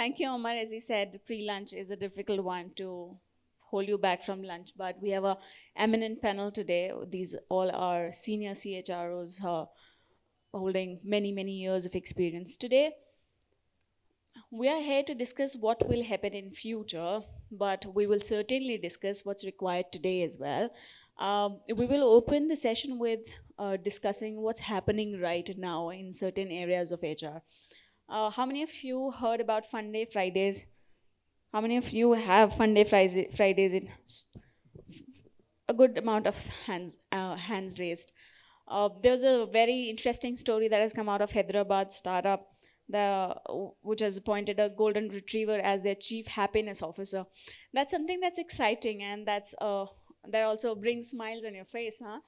Thank you, Omar. As he said, pre-lunch is a difficult one to hold you back from lunch, but we have a eminent panel today. These all are senior CHROs holding many, many years of experience. Today, we are here to discuss what will happen in future, but we will certainly discuss what's required today as well. We will open the session with discussing what's happening right now in certain areas of HR. How many of you heard about Fun Day Fridays? How many of you have Fun Day Fridays in a good amount of hands raised? There's a very interesting story that has come out of Hyderabad startup, which has appointed a golden retriever as their chief happiness officer. That's something that's exciting, and that also brings smiles on your face, huh?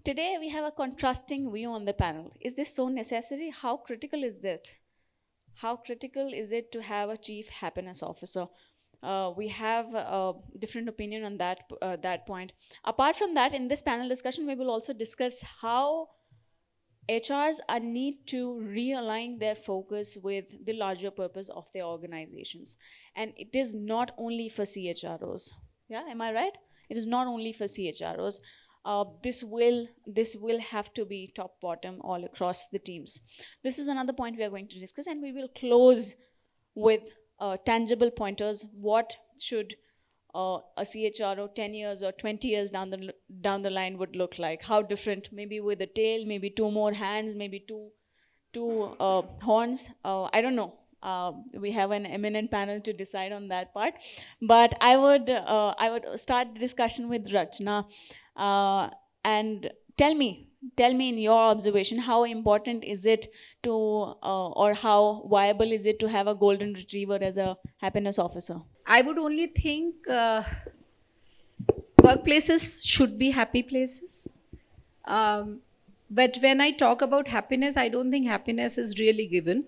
Today we have a contrasting view on the panel. Is this so necessary? How critical is that? How critical is it to have a chief happiness officer? We have a different opinion on that point. Apart from that, in this panel discussion, we will also discuss how HRs need to realign their focus with the larger purpose of their organizations. And it is not only for CHROs. Yeah, am I right? It is not only for CHROs. This will have to be top bottom all across the teams. This is another point we are going to discuss, and we will close with tangible pointers. What should a CHRO 10 years or 20 years down the line would look like? How different? Maybe with a tail, maybe two more hands, maybe two horns. I don't know. We have an eminent panel to decide on that part. But I would start the discussion with Rachna. And tell me in your observation, how important is it to, or how viable is it to have a golden retriever as a happiness officer? I would only think workplaces should be happy places. But when I talk about happiness, I don't think happiness is really given.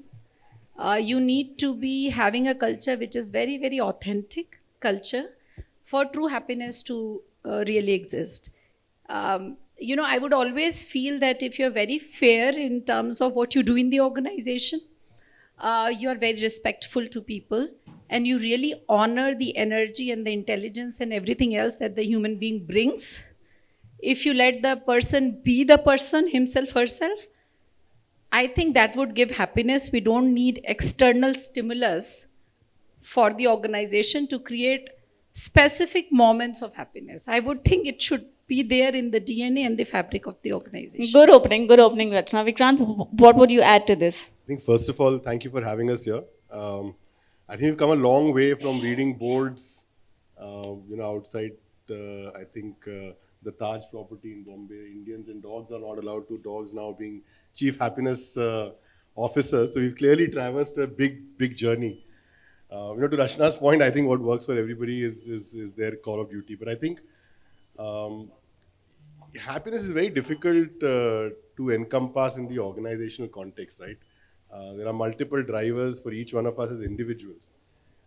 You need to be having a culture which is very, very authentic culture for true happiness to really exist. I would always feel that if you're very fair in terms of what you do in the organization, you are very respectful to people, and you really honor the energy and the intelligence and everything else that the human being brings. If you let the person be the person himself, herself, I think that would give happiness. We don't need external stimulus for the organization to create specific moments of happiness. I would think it should be there in the DNA and the fabric of the organization. Good opening, Rachna. Vikrant, what would you add to this? I think first of all, thank you for having us here. I think we've come a long way from reading boards, outside the Taj property in Bombay. Indians and dogs are not allowed to. Dogs now being chief happiness officers. So we've clearly traversed a big journey. To Rachna's point, I think what works for everybody is their call of duty. But I think happiness is very difficult to encompass in the organizational context, right? There are multiple drivers for each one of us as individuals.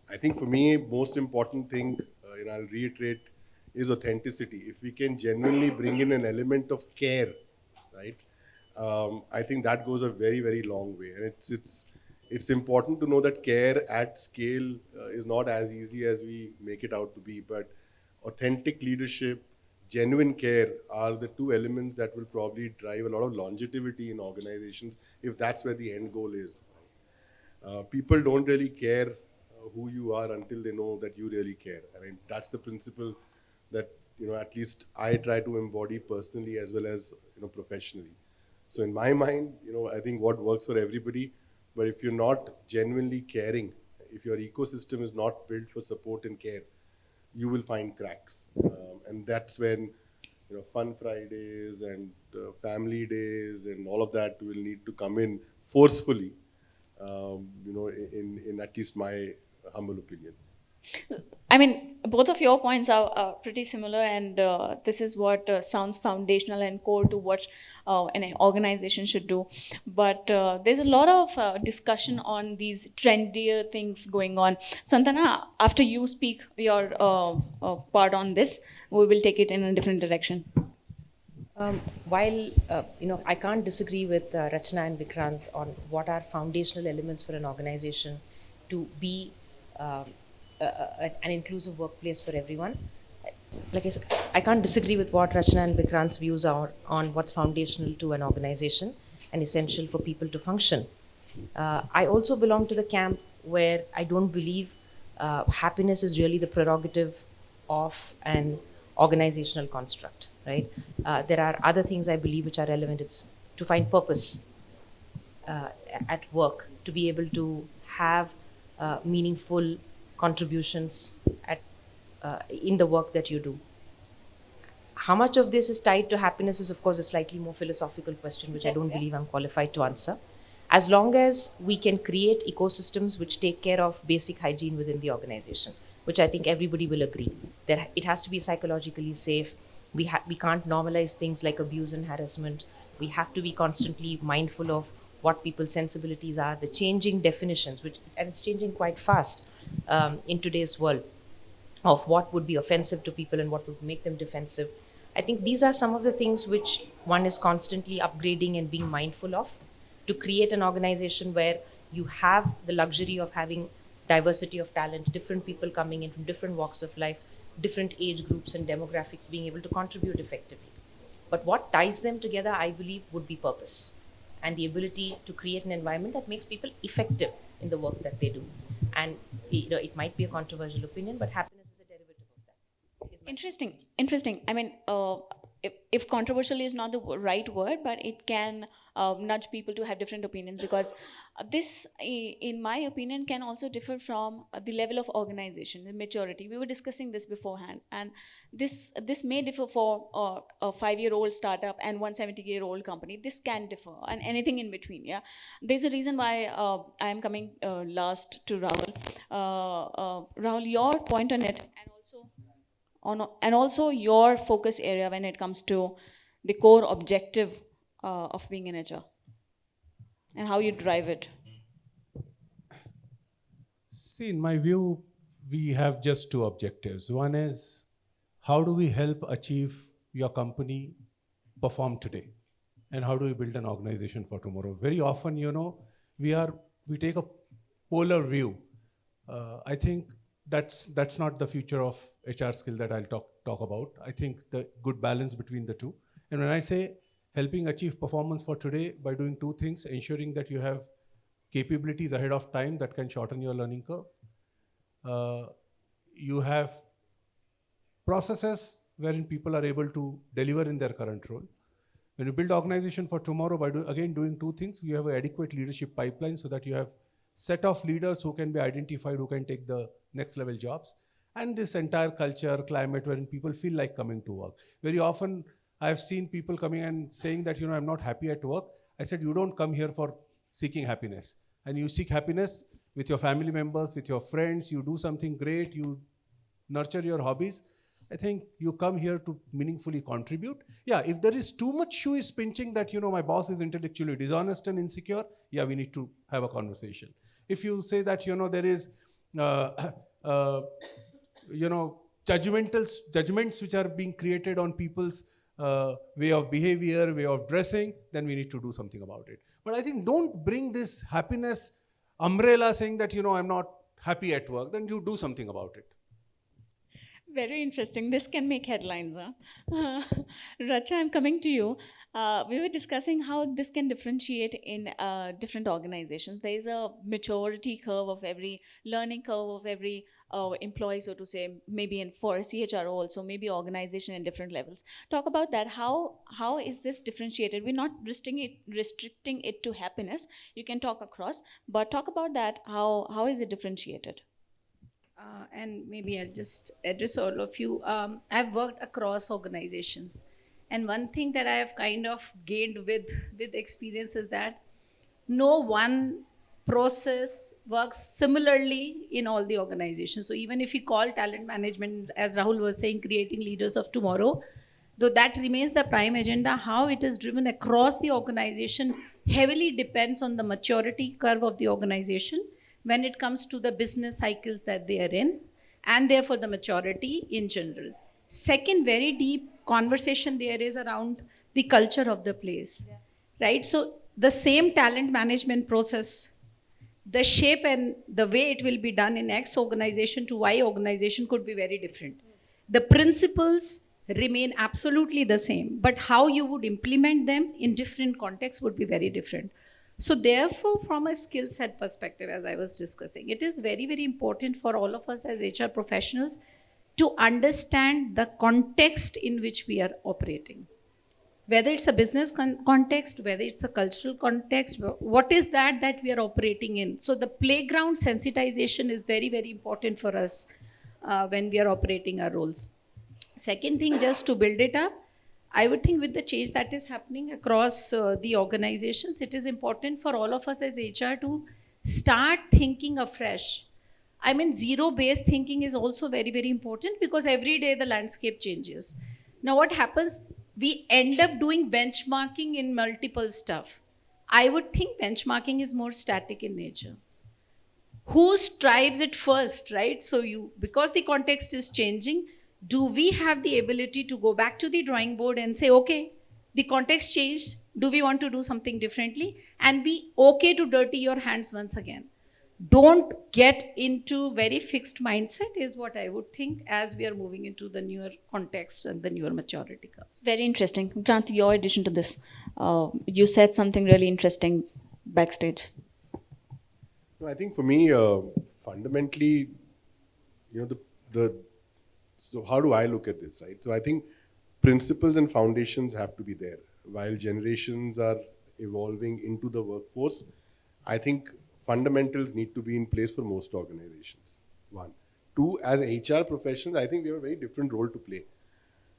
I think for me, most important thing, I'll reiterate, is authenticity. If we can genuinely bring in an element of care, right? I think that goes a very, very long way. And it's important to know that care at scale is not as easy as we make it out to be. But authentic leadership, genuine care are the two elements that will probably drive a lot of longevity in organizations if that's where the end goal is. People don't really care who you are until they know that you really care. I mean, that's the principle that, at least I try to embody personally as well as, professionally. So in my mind, I think what works for everybody, but if you're not genuinely caring, if your ecosystem is not built for support and care, you will find cracks. And that's when, Fun Fridays and family days and all of that will need to come in forcefully, in at least my humble opinion. I mean, both of your points are pretty similar, and this is what sounds foundational and core to what an organization should do. But there's a lot of discussion on these trendier things going on. Santana, after you speak your part on this, we will take it in a different direction. While I can't disagree with Rachna and Vikrant on what are foundational elements for an organization to be an inclusive workplace for everyone. Like I said, I can't disagree with what Rachna and Vikrant's views are on what's foundational to an organization and essential for people to function. I also belong to the camp where I don't believe happiness is really the prerogative of an organizational construct, right? There are other things I believe which are relevant. It's to find purpose at work, to be able to have meaningful contributions in the work that you do. How much of this is tied to happiness is, of course, a slightly more philosophical question, which I don't believe I'm qualified to answer. As long as we can create ecosystems which take care of basic hygiene within the organization, which I think everybody will agree, that it has to be psychologically safe. We can't normalize things like abuse and harassment. We have to be constantly mindful of what people's sensibilities are, the changing definitions, and it's changing quite fast in today's world, of what would be offensive to people and what would make them defensive. I think these are some of the things which one is constantly upgrading and being mindful of to create an organization where you have the luxury of having diversity of talent, different people coming in from different walks of life, different age groups and demographics being able to contribute effectively. But what ties them together, I believe, would be purpose and the ability to create an environment that makes people effective in the work that they do. And it might be a controversial opinion, but happiness is a derivative of that. Interesting. I mean, if controversial is not the right word, but it can nudge people to have different opinions, because this, in my opinion, can also differ from the level of organization, the maturity. We were discussing this beforehand, and this may differ for a 5-year-old startup and 170-year-old company. This can differ, and anything in between. Yeah, there's a reason why I am coming last to Rahul. Rahul, your point on it, and also your focus area when it comes to the core objective of being an HR and how you drive it. See, in my view, we have just two objectives. One is, how do we help achieve your company perform today? And how do we build an organization for tomorrow? Very often, we take a polar view. I think that's not the future of HR skill that I'll talk about. I think the good balance between the two. And when I say helping achieve performance for today by doing two things, ensuring that you have capabilities ahead of time that can shorten your learning curve. You have processes wherein people are able to deliver in their current role. When you build organization for tomorrow by doing two things, you have an adequate leadership pipeline so that you have set of leaders who can be identified, who can take the next level jobs, and this entire culture, climate wherein people feel like coming to work. Very often I've seen people coming and saying that, I'm not happy at work. I said, you don't come here for seeking happiness. And you seek happiness with your family members, with your friends, you do something great, you nurture your hobbies. I think you come here to meaningfully contribute. Yeah, if there is too much shoe is pinching that, my boss is intellectually dishonest and insecure, yeah, we need to have a conversation. If you say that, there is, judgments which are being created on people's way of behavior, way of dressing, then we need to do something about it. But I think don't bring this happiness umbrella saying that, I'm not happy at work, then you do something about it. Very interesting. This can make headlines. Racha, I'm coming to you. We were discussing how this can differentiate in different organizations. There is a maturity curve of every learning curve of every employee, so to say, maybe for a CHRO also, maybe organization in different levels. Talk about that. How is this differentiated? We're not restricting it to happiness. You can talk across, but talk about that. How is it differentiated? And maybe I'll just address all of you. I've worked across organizations. And one thing that I have kind of gained with experience is that no one process works similarly in all the organizations. So even if you call talent management, as Rahul was saying, creating leaders of tomorrow, though that remains the prime agenda, how it is driven across the organization heavily depends on the maturity curve of the organization when it comes to the business cycles that they are in, and therefore the maturity in general. Second, very deep conversation there is around the culture of the place, right? So the same talent management process the shape and the way it will be done in X organization to Y organization could be very different. The principles remain absolutely the same, but how you would implement them in different contexts would be very different. So therefore, from a skill set perspective, as I was discussing, it is very, very important for all of us as HR professionals to understand the context in which we are operating. Whether it's a business context, whether it's a cultural context, what is that we are operating in? So the playground sensitization is very, very important for us when we are operating our roles. Second thing, just to build it up, I would think with the change that is happening across the organizations, it is important for all of us as HR to start thinking afresh. I mean, zero-based thinking is also very, very important because every day the landscape changes. Now, what happens? We end up doing benchmarking in multiple stuff. I would think benchmarking is more static in nature. Who strives it first, right? So because the context is changing, do we have the ability to go back to the drawing board and say, okay, the context changed, do we want to do something differently? And be okay to dirty your hands once again. Don't get into very fixed mindset is what I would think as we are moving into the newer context and the newer maturity curves. Very interesting. Vikrant, your addition to this. You said something really interesting backstage. No, I think for me, fundamentally, so how do I look at this, right? So I think principles and foundations have to be there. While generations are evolving into the workforce, I think fundamentals need to be in place for most organizations. One. Two, as HR professionals, I think we have a very different role to play.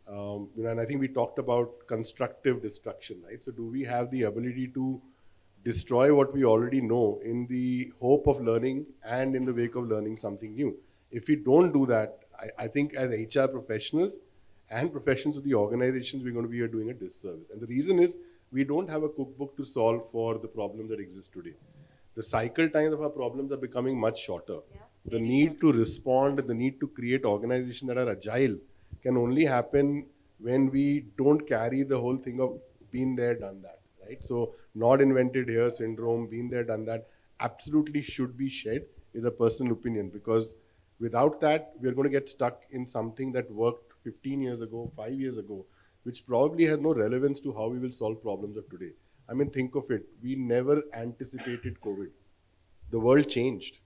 And I think we talked about constructive destruction, right? So do we have the ability to destroy what we already know in the hope of learning and in the wake of learning something new? If we don't do that, I think as HR professionals and professions of the organizations, we're going to be doing a disservice. And the reason is we don't have a cookbook to solve for the problems that exist today. The cycle times of our problems are becoming much shorter. Yeah, the need to respond, the need to create organizations that are agile can only happen when we don't carry the whole thing of been there, done that, right? So not invented here syndrome, been there, done that, absolutely should be shed is a personal opinion, because without that, we're going to get stuck in something that worked 15 years ago, 5 years ago, which probably has no relevance to how we will solve problems of today. I mean, think of it. We never anticipated COVID. The world changed,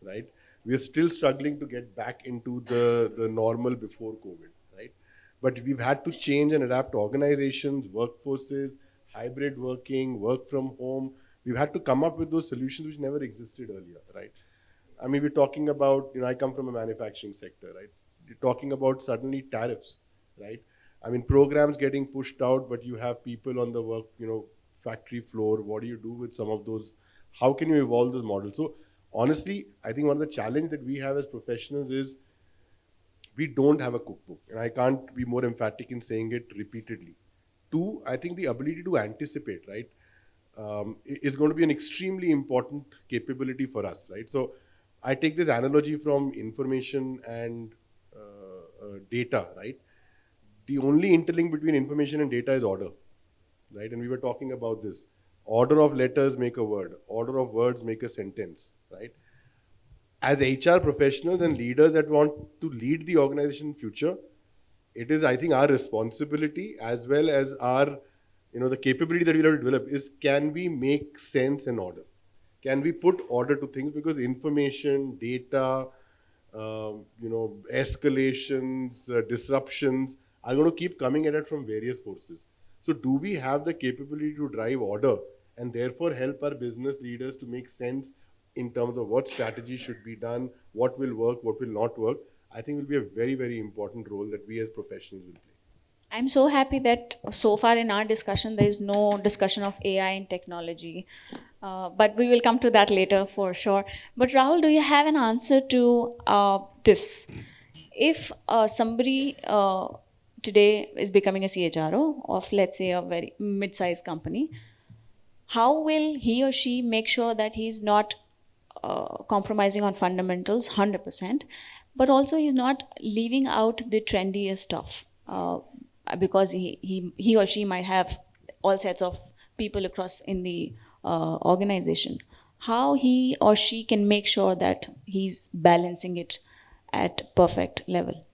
right? We are still struggling to get back into the normal before COVID, right? But we've had to change and adapt organizations, workforces, hybrid working, work from home. We've had to come up with those solutions which never existed earlier, right? I mean, we're talking about, I come from a manufacturing sector, right? You're talking about suddenly tariffs, right? I mean, programs getting pushed out, but you have people on the work, factory floor. What do you do with some of those? How can you evolve those models? So honestly, I think one of the challenges that we have as professionals is we don't have a cookbook. And I can't be more emphatic in saying it repeatedly. Two, I think the ability to anticipate, right, is going to be an extremely important capability for us, right? So I take this analogy from information and data, right? The only interlink between information and data is order, right? And we were talking about this. Order of letters make a word. Order of words make a sentence, right? As HR professionals and leaders that want to lead the organization in future, it is, I think, our responsibility as well as our, the capability that we have to develop is, can we make sense and order? Can we put order to things? Because information, data, escalations, disruptions are going to keep coming at it from various forces. So do we have the capability to drive order and therefore help our business leaders to make sense in terms of what strategy should be done, what will work, what will not work? I think will be a very, very important role that we as professionals will play. I'm so happy that so far in our discussion, there is no discussion of AI and technology. But we will come to that later for sure. But Rahul, do you have an answer to this? If somebody today is becoming a CHRO of, let's say, a very mid-sized company, how will he or she make sure that he's not compromising on fundamentals 100%, but also he's not leaving out the trendiest stuff? Because he or she might have all sets of people across in the organization. how he or she can make sure that he's balancing it at perfect level?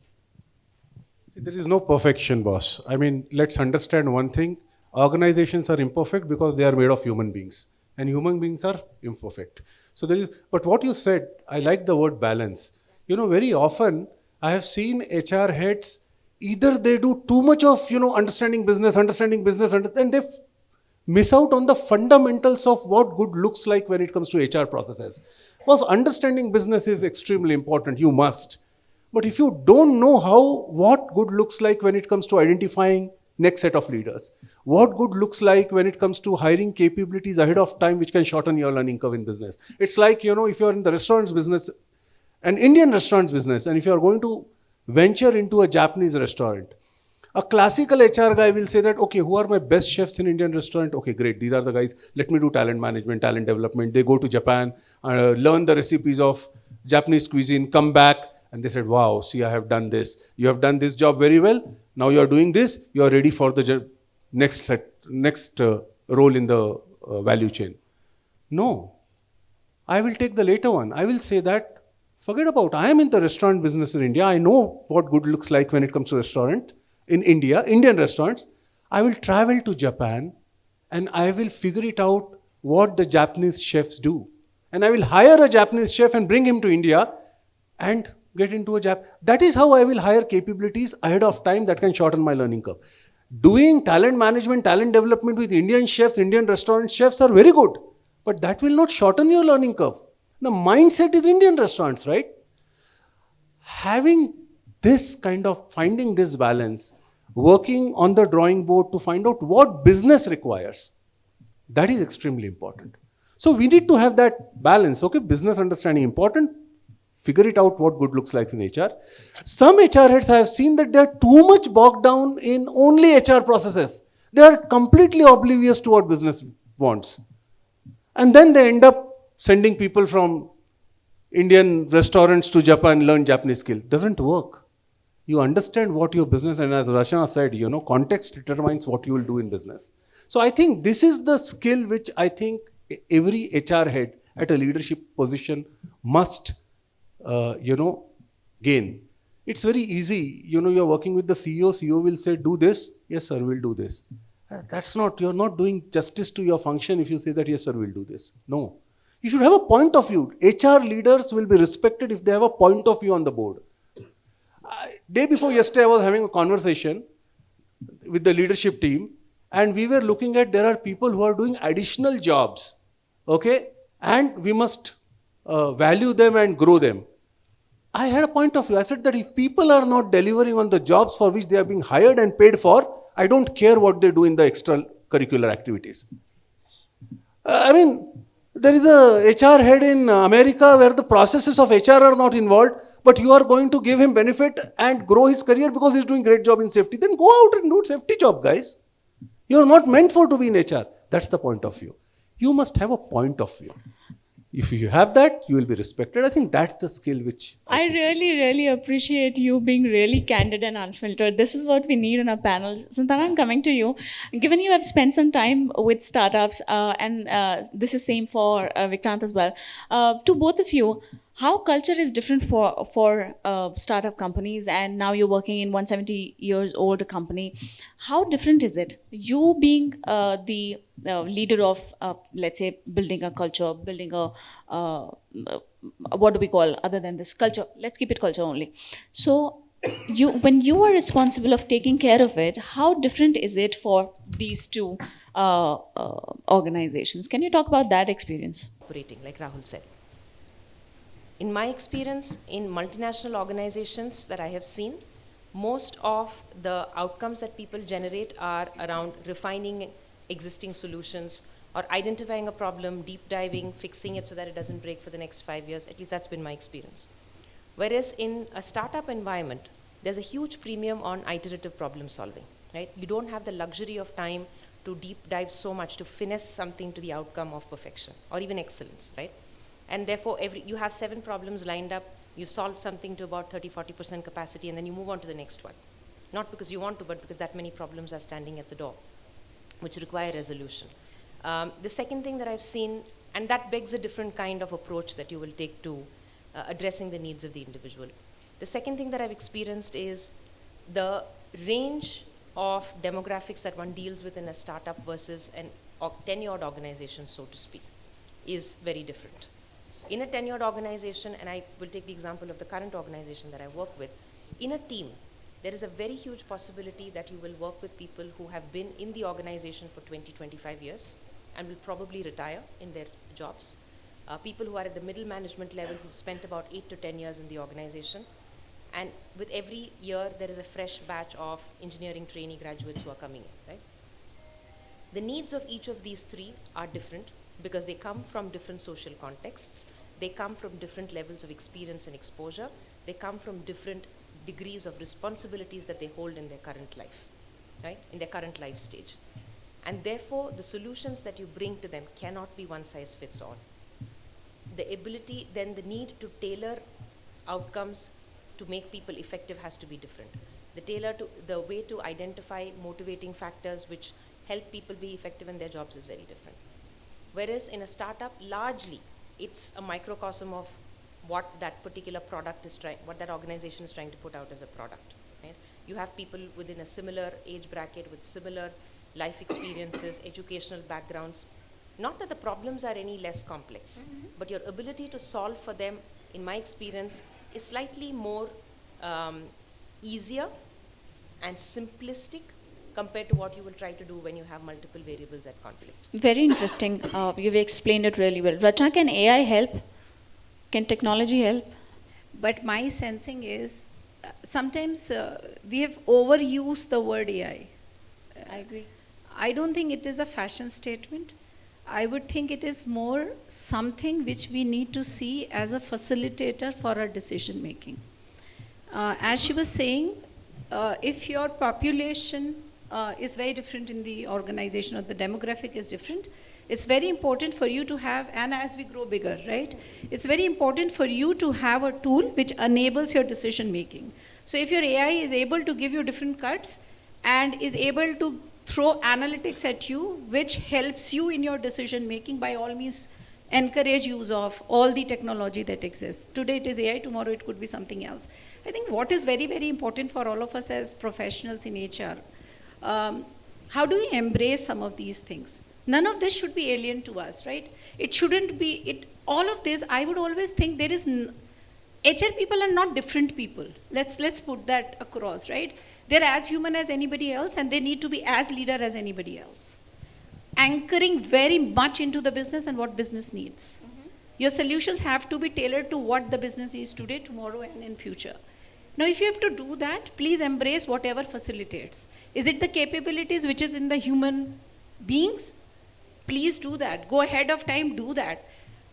See, there is no perfection, boss. I mean, let's understand one thing. Organizations are imperfect because they are made of human beings, and human beings are imperfect. So there is, but what you said, I like the word balance. You know, very often I have seen HR heads, either they do too much of, understanding business, and they miss out on the fundamentals of what good looks like when it comes to HR processes. Because understanding business is extremely important, you must. But if you don't know what good looks like when it comes to identifying next set of leaders, what good looks like when it comes to hiring capabilities ahead of time which can shorten your learning curve in business. It's like, if you're in the restaurants business, an Indian restaurants business, and if you're going to venture into a Japanese restaurant, a classical HR guy will say that, okay, who are my best chefs in Indian restaurant? Okay, great. These are the guys. Let me do talent management, talent development. They go to Japan, learn the recipes of Japanese cuisine, come back, and they said, wow, see, I have done this. You have done this job very well. Now you are doing this. You are ready for the next role in the value chain. No, I will take the later one. I will say that, forget about, I am in the restaurant business in India. I know what good looks like when it comes to restaurant. In India, Indian restaurants, I will travel to Japan and I will figure it out what the Japanese chefs do. And I will hire a Japanese chef and bring him to India and get into a job. That is how I will hire capabilities ahead of time that can shorten my learning curve. Doing talent management, talent development with Indian chefs, Indian restaurant chefs are very good, but that will not shorten your learning curve. The mindset is Indian restaurants, right? Having this kind of, finding this balance, working on the drawing board to find out what business requires, that is extremely important. So we need to have that balance. Okay, business understanding important, figure it out what good looks like in HR. Some HR heads I have seen that they are too much bogged down in only HR processes. They are completely oblivious to what business wants. And then they end up sending people from Indian restaurants to Japan, learn Japanese skill. Doesn't work. You understand what your business, and as Rachna said, context determines what you will do in business. So I think this is the skill which I think every HR head at a leadership position must, gain. It's very easy. You're working with the CEO. CEO will say, do this. Yes, sir, we'll do this. You're not doing justice to your function if you say that, yes, sir, we'll do this. No. You should have a point of view. HR leaders will be respected if they have a point of view on the board. Day before yesterday, I was having a conversation with the leadership team, and we were looking at, there are people who are doing additional jobs, okay? And we must value them and grow them. I had a point of view. I said that if people are not delivering on the jobs for which they are being hired and paid for, I don't care what they do in the extracurricular activities. There is a HR head in America where the processes of HR are not involved, but you are going to give him benefit and grow his career because he's doing great job in safety. Then go out and do safety job, guys. You're not meant to be in HR. That's the point of view. You must have a point of view. If you have that, you will be respected. I think that's the skill which I really, really appreciate you being really candid and unfiltered. This is what we need in our panels. Santana, I'm coming to you. Given you have spent some time with startups, and this is same for Vikrant as well, to both of you, how culture is different for startup companies, and now you're working in 170 years old company. How different is it? You being the leader of, let's say, building a culture, building a, what do we call other than this? Culture. Let's keep it culture only. So when you are responsible of taking care of it, how different is it for these two organizations? Can you talk about that experience? Operating, like Rahul said. In my experience, in multinational organizations that I have seen, most of the outcomes that people generate are around refining existing solutions or identifying a problem, deep diving, fixing it so that it doesn't break for the next 5 years. At least that's been my experience. Whereas in a startup environment, there's a huge premium on iterative problem solving, right? You don't have the luxury of time to deep dive so much to finesse something to the outcome of perfection or even excellence, right? And therefore, you have 7 problems lined up, you solved something to about 30-40% capacity, and then you move on to the next one. Not because you want to, but because that many problems are standing at the door, which require resolution. The second thing that I've seen And that begs a different kind of approach that you will take to addressing the needs of the individual. The second thing that I've experienced is the range of demographics that one deals with in a startup versus an tenured organization, so to speak, is very different. In a tenured organization, and I will take the example of the current organization that I work with, in a team, there is a very huge possibility that you will work with people who have been in the organization for 20, 25 years and will probably retire in their jobs. People who are at the middle management level who've spent about 8 to 10 years in the organization. And with every year, there is a fresh batch of engineering trainee graduates who are coming in, right? The needs of each of these three are different because they come from different social contexts. They come from different levels of experience and exposure. They come from different degrees of responsibilities that they hold in their current life, right? In their current life stage. And therefore, the solutions that you bring to them cannot be one size fits all. The ability, then the need to tailor outcomes to make people effective has to be different. The way to identify motivating factors which help people be effective in their jobs is very different. Whereas in a startup, largely, it's a microcosm of what that particular product is what that organization is trying to put out as a product, right? You have people within a similar age bracket with similar life experiences, educational backgrounds. Not that the problems are any less complex, but your ability to solve for them, in my experience, is slightly more easier and simplistic compared to what you will try to do when you have multiple variables at conflict. Very interesting. You've explained it really well. Rachna, can AI help? Can technology help? But my sensing is sometimes we have overused the word AI. I agree. I don't think it is a fashion statement. I would think it is more something which we need to see as a facilitator for our decision making. As she was saying, if your population is very different in the organization or the demographic is different, it's very important for you to have, and as we grow bigger, right? It's very important for you to have a tool which enables your decision making. So if your AI is able to give you different cuts and is able to throw analytics at you, which helps you in your decision making, by all means, encourage use of all the technology that exists. Today it is AI, tomorrow it could be something else. I think what is very, very important for all of us as professionals in HR, how do we embrace some of these things? None of this should be alien to us, right? It shouldn't be, all of this, I would always think there is, HR people are not different people. Let's put that across, right? They're as human as anybody else, and they need to be as leader as anybody else. Anchoring very much into the business and what business needs. Your solutions have to be tailored to what the business is today, tomorrow, and in future. Now, if you have to do that, please embrace whatever facilitates. Is it the capabilities which is in the human beings? Please do that. Go ahead of time, do that.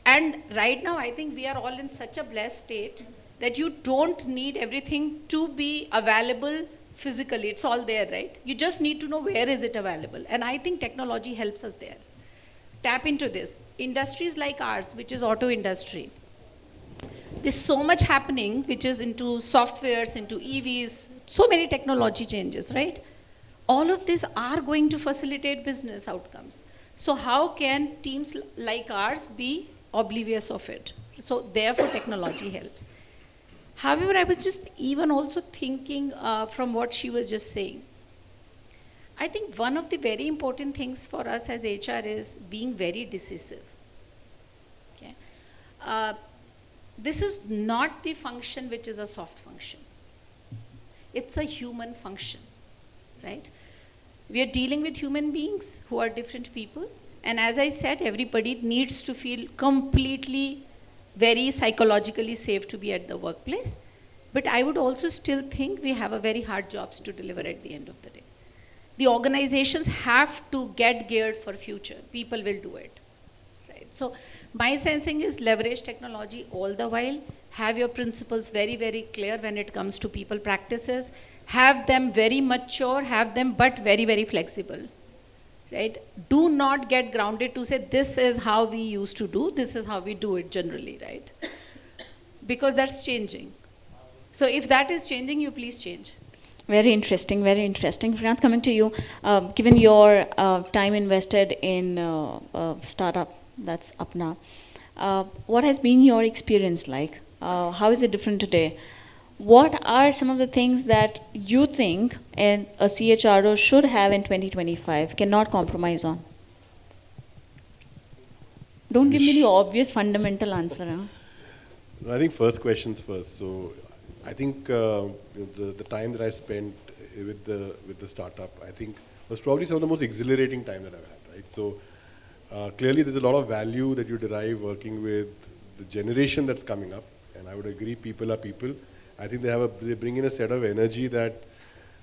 And right now, I think we are all in such a blessed state that you don't need everything to be available physically. It's all there, right? You just need to know where is it available. And I think technology helps us there. Tap into this. Industries like ours, which is auto industry, there's so much happening which is into softwares, into EVs, so many technology changes, right? All of these are going to facilitate business outcomes. So how can teams like ours be oblivious of it? So therefore technology helps. However, I was just even also thinking from what she was just saying. I think one of the very important things for us as HR is being very decisive. Okay? This is not the function which is a soft function. It's a human function, right? We are dealing with human beings who are different people. And as I said, everybody needs to feel completely very psychologically safe to be at the workplace. But I would also still think we have a very hard jobs to deliver at the end of the day. The organizations have to get geared for future. People will do it. Right? So my sensing is leverage technology all the while. Have your principles very, very clear when it comes to people practices. Have them very mature, have them but very, very flexible. Right? Do not get grounded to say this is how we used to do, this is how we do it generally, right? Because that's changing. So if that is changing, you please change. Very interesting, very interesting. Vikrant, coming to you, given your time invested in startup That's Apna. What has been your experience like? How is it different today? What are some of the things that you think a CHRO should have in 2025, cannot compromise on? Don't give me the obvious fundamental answer. Huh? I think first questions first. So I think the time that I spent with the startup, I think was probably some of the most exhilarating time that I've had, right? So clearly there's a lot of value that you derive working with the generation that's coming up, and I would agree people are people. I think they bring in a set of energy that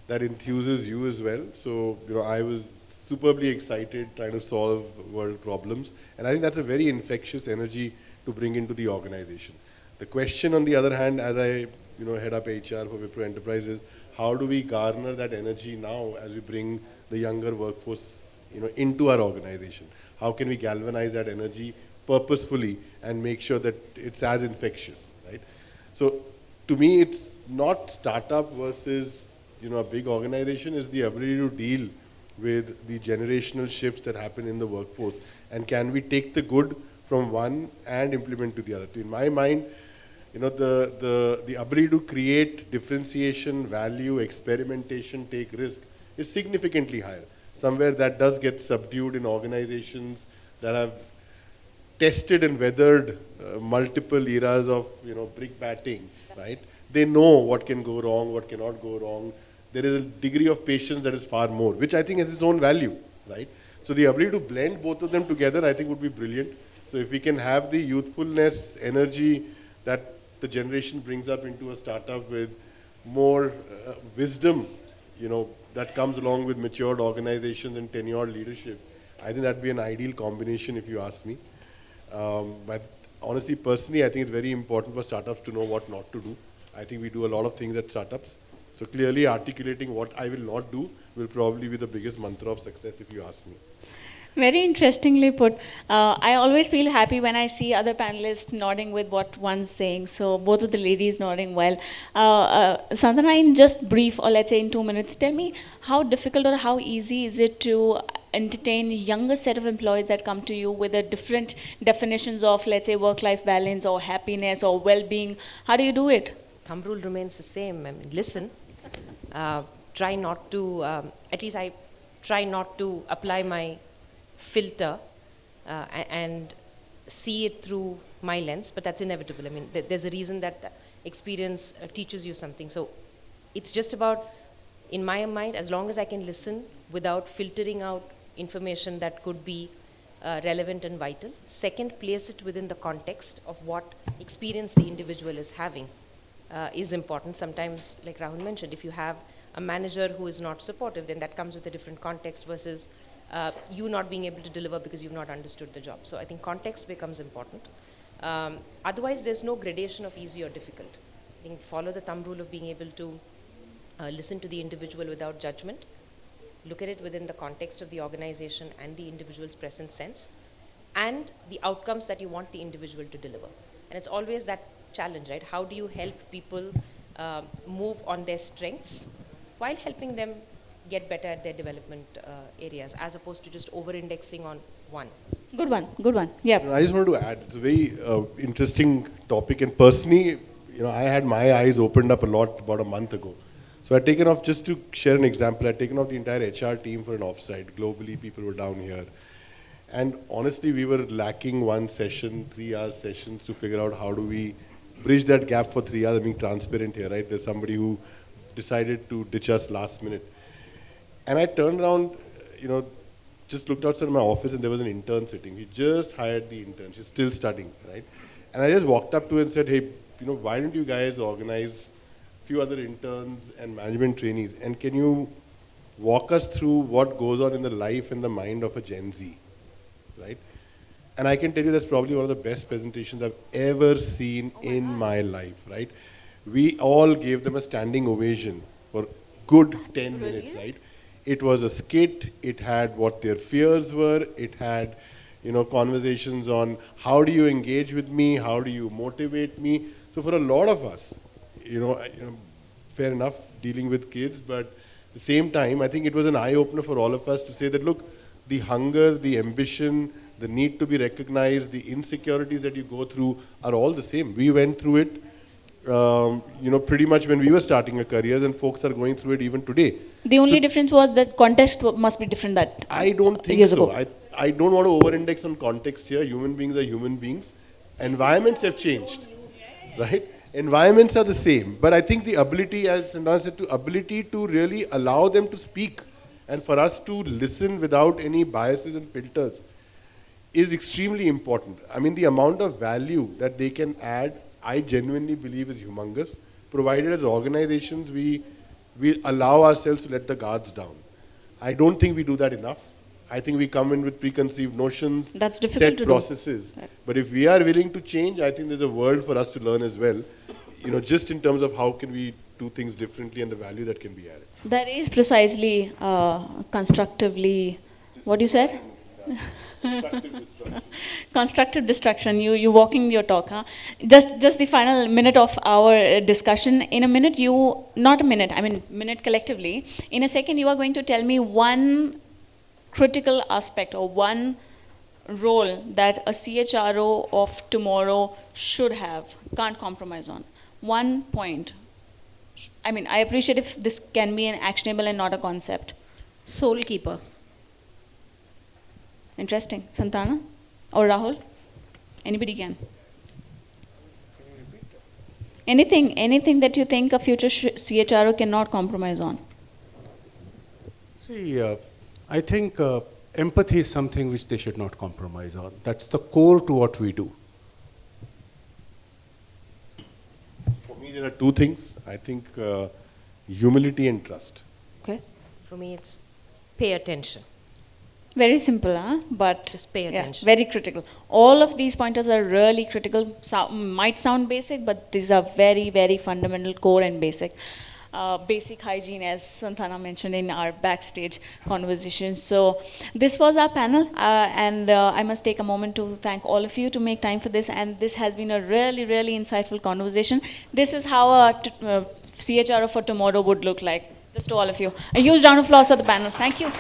enthuses you as well. So I was superbly excited trying to solve world problems, and I think that's a very infectious energy to bring into the organization. The question, on the other hand, as I head up HR for Wipro Enterprise, is how do we garner that energy now as we bring the younger workforce into our organization? How can we galvanize that energy purposefully and make sure that it's as infectious, right? So to me, it's not startup versus a big organization. It's the ability to deal with the generational shifts that happen in the workforce, and can we take the good from one and implement to the other. In my mind, the ability to create differentiation, value, experimentation, take risk is significantly higher. Somewhere that does get subdued in organizations that have tested and weathered multiple eras of brick batting, right? They know what can go wrong, what cannot go wrong. There is a degree of patience that is far more, which I think has its own value, right? So the ability to blend both of them together, I think, would be brilliant. So if we can have the youthfulness, energy that the generation brings up into a startup with more wisdom, that comes along with matured organizations and tenured leadership, I think that'd be an ideal combination if you ask me. But honestly, personally, I think it's very important for startups to know what not to do. I think we do a lot of things at startups. So clearly articulating what I will not do will probably be the biggest mantra of success if you ask me. Very interestingly put. I always feel happy when I see other panelists nodding with what one's saying. So both of the ladies nodding well. Santana, in just brief, or let's say in 2 minutes, tell me how difficult or how easy is it to entertain younger set of employees that come to you with a different definitions of, let's say, work-life balance or happiness or well-being? How do you do it? Thumb rule remains the same. I mean, listen. Try not to, at least I try not to apply my filter and see it through my lens, but that's inevitable. I mean, there's a reason that experience teaches you something. So it's just about, in my mind, as long as I can listen without filtering out information that could be relevant and vital. Second, place it within the context of what experience the individual is having is important. Sometimes, like Rahul mentioned, if you have a manager who is not supportive, then that comes with a different context versus you not being able to deliver because you've not understood the job. So I think context becomes important. Otherwise, there's no gradation of easy or difficult. I think follow the thumb rule of being able to listen to the individual without judgment, look at it within the context of the organization and the individual's present sense, and the outcomes that you want the individual to deliver. And it's always that challenge, right? How do you help people move on their strengths while helping them get better at their development areas, as opposed to just over-indexing on one. Good one, good one. Yeah. I just wanted to add, it's a very interesting topic, and personally, I had my eyes opened up a lot about a month ago. So I'd taken off, just to share an example, I'd taken off the entire HR team for an offsite. Globally, people were down here. And honestly, we were lacking one session, 3-hour sessions, to figure out how do we bridge that gap for 3 hours. I'm being transparent here, right? There's somebody who decided to ditch us last minute. And I turned around, just looked outside my office, and there was an intern sitting. He just hired the intern. She's still studying, right? And I just walked up to her and said, hey, why don't you guys organize a few other interns and management trainees? And can you walk us through what goes on in the life and the mind of a Gen Z, right? And I can tell you that's probably one of the best presentations I've ever seen in my life, right? We all gave them a standing ovation for good 10 minutes, right? It was a skit. It had what their fears were. It had, conversations on how do you engage with me? How do you motivate me? So for a lot of us, fair enough dealing with kids, but at the same time, I think it was an eye-opener for all of us to say that, look, the hunger, the ambition, the need to be recognized, the insecurities that you go through are all the same. We went through it, pretty much when we were starting our careers, and folks are going through it even today. The only difference was that context must be different that I don't think years so. ago. I don't want to over-index on context here. Human beings are human beings. Environments have changed, right? Environments are the same. But I think the ability, as Santana said, ability to really allow them to speak and for us to listen without any biases and filters is extremely important. I mean, the amount of value that they can add, I genuinely believe is humongous, provided as organizations we allow ourselves to let the guards down. I don't think we do that enough. I think we come in with preconceived notions, That's difficult set to do. processes. But if we are willing to change, I think there's a world for us to learn as well. Just in terms of how can we do things differently and the value that can be added. That is precisely constructively, what you said? Constructive destruction. You walking your talk, huh? Just the final minute of our discussion. In a minute, not a minute, I mean minute collectively. In a second, you are going to tell me one critical aspect or one role that a CHRO of tomorrow should have, can't compromise on. One point. I mean, I appreciate if this can be an actionable and not a concept. Soul keeper. Interesting. Santana or Rahul? Anybody can. Anything that you think a future CHRO cannot compromise on? See, I think empathy is something which they should not compromise on. That's the core to what we do. For me, there are two things. I think humility and trust. Okay. For me, it's pay attention. Very simple, huh? But Just pay attention. very critical. All of these pointers are really critical. Might sound basic, but these are very, very fundamental, core and basic. Basic hygiene, as Santana mentioned in our backstage conversation. So this was our panel, and I must take a moment to thank all of you to make time for this. And this has been a really, really insightful conversation. This is how a CHRO for tomorrow would look like. Just to all of you. A huge round of applause for the panel. Thank you.